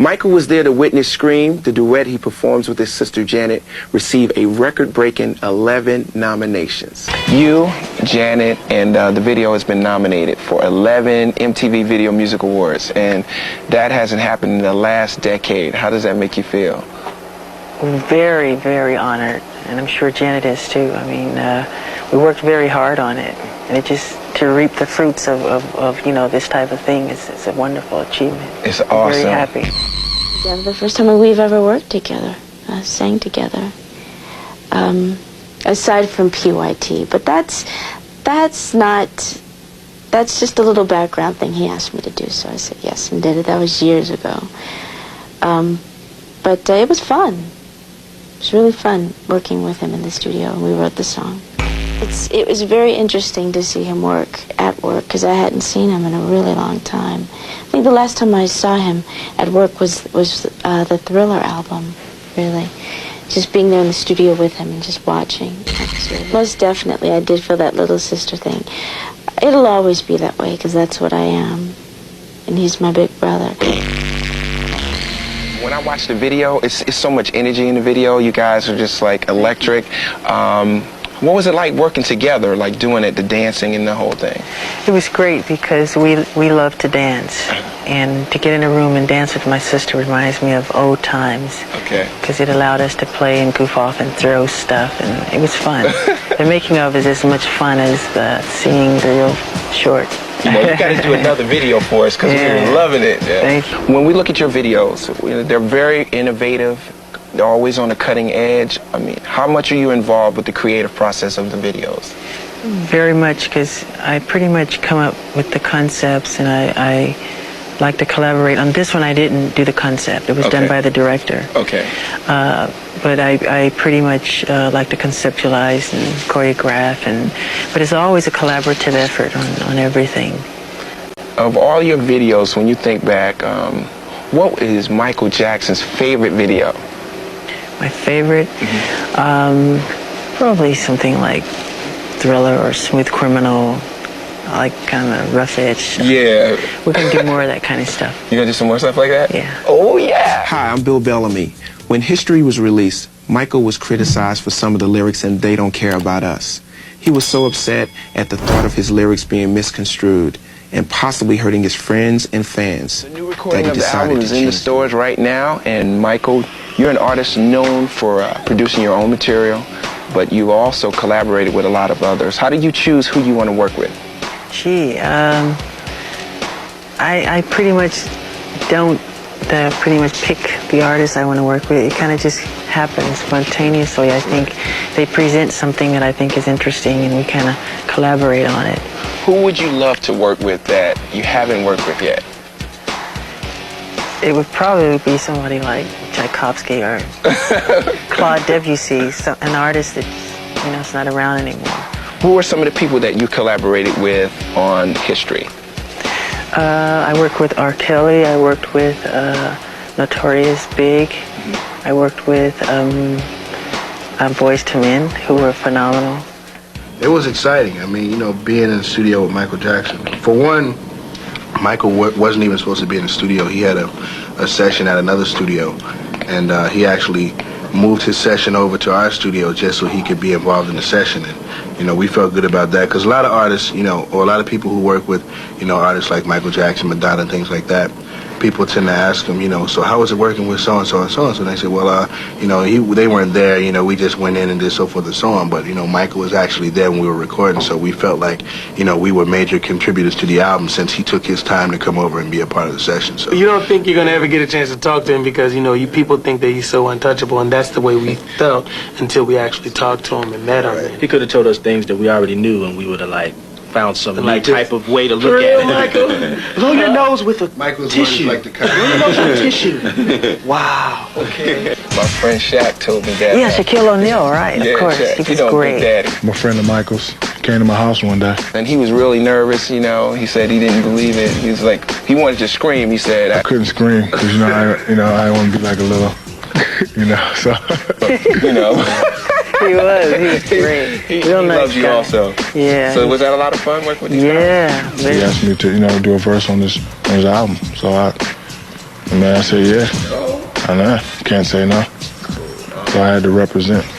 Michael was there to witness Scream. The duet he performs with his sister Janet received a record-breaking 11 nominations. You, Janet, and the video has been nominated for 11 MTV Video Music Awards, and that hasn't happened in the last decade. How does that make you feel? Very, very honored, and I'm sure Janet is too. I mean, we worked very hard on it, and it just to reap the fruits of you know, this type of thing is a wonderful achievement. It's awesome. I'm very happy. Yeah, the first time we've ever worked together, sang together, aside from PYT, but that's just a little background thing he asked me to do, so I said yes and did it. That was years ago. But it was fun. It was really fun working with him in the studio, and we wrote the song. It was very interesting to see him at work, because I hadn't seen him in a really long time. I think the last time I saw him at work was the Thriller album, really. Just being there in the studio with him and just watching. Most definitely, I did feel that little sister thing. It'll always be that way, because that's what I am. And he's my big brother. When I watch the video, it's so much energy in the video. You guys are just like electric. What was it like working together, like doing it, the dancing and the whole thing? It was great because we love to dance, and to get in a room and dance with my sister reminds me of old times. Okay. Because it allowed us to play and goof off and throw stuff, and it was fun. The making of is as much fun as seeing the real short. You know, you got to do another video for us, because we're loving it. Yeah. Thank you. When we look at your videos, they're very innovative. They're always on the cutting edge. I mean, how much are you involved with the creative process of the videos? Very much, because I pretty much come up with the concepts, and I like to collaborate. On this one, I didn't do the concept. It was done by the director. Okay. But I pretty much like to conceptualize and choreograph, but it's always a collaborative effort on everything. Of all your videos, when you think back, what is Michael Jackson's favorite video? My favorite? Probably something like Thriller or Smooth Criminal. I like kind of rough edge. Yeah. We're going to do more of that kind of stuff. You going to do some more stuff like that? Yeah. Oh, yeah. Hi, I'm Bill Bellamy. When History was released, Michael was criticized for some of the lyrics in They Don't Care About Us. He was so upset at the thought of his lyrics being misconstrued and possibly hurting his friends and fans. The new recording of the album is in the stores right now, and Michael, you're an artist known for producing your own material, but you also collaborated with a lot of others. How did you choose who you want to work with? Gee, I pretty much don't pretty much pick the artists I want to work with. It kind of just happens spontaneously. I think they present something that I think is interesting, and we kind of collaborate on it. Who would you love to work with that you haven't worked with yet? It would probably be somebody like Tchaikovsky or Claude Debussy, an artist that, you know, is not around anymore. Who are some of the people that you collaborated with on History? I worked with R. Kelly. I worked with Notorious Big. I worked with Boyz II Men, who were phenomenal. It was exciting. I mean, you know, being in the studio with Michael Jackson. For one, Michael wasn't even supposed to be in the studio. He had a session at another studio, and he actually moved his session over to our studio just so he could be involved in the session. And, you know, we felt good about that, because a lot of artists, you know, or a lot of people who work with, you know, artists like Michael Jackson, Madonna, and things like that, people tend to ask them, you know, so how was it working with so-and-so and so-and-so? And they say, well, you know, they weren't there, you know, we just went in and did so forth and so on. But, you know, Michael was actually there when we were recording, so we felt like, you know, we were major contributors to the album since he took his time to come over and be a part of the session. So you don't think you're going to ever get a chance to talk to him because, you know, you people think that he's so untouchable, and that's the way we felt until we actually talked to him and met him. He could have told us things that we already knew, and we would have, like, found some like new type of way to look at it. Michael? Blow your nose with a Michael's tissue. Like the Blow your nose with a tissue. Wow. Okay. My friend Shaq told me that. Yeah, Shaquille O'Neal, right? Yeah, of course. Shaq. He was great. Daddy. I'm a friend of Michael's. Came to my house one day. And he was really nervous, you know. He said he didn't believe it. He was like, he wanted to scream. He said, I couldn't scream because, you know, I want to be like a little, you know, so. You know. He was great. He Real nice loves you guy. also. Yeah. So was that a lot of fun working with these guys? Yeah. He asked me to, you know, do a verse on his album. So And then I said, yeah. I know. Can't say no. So I had to represent.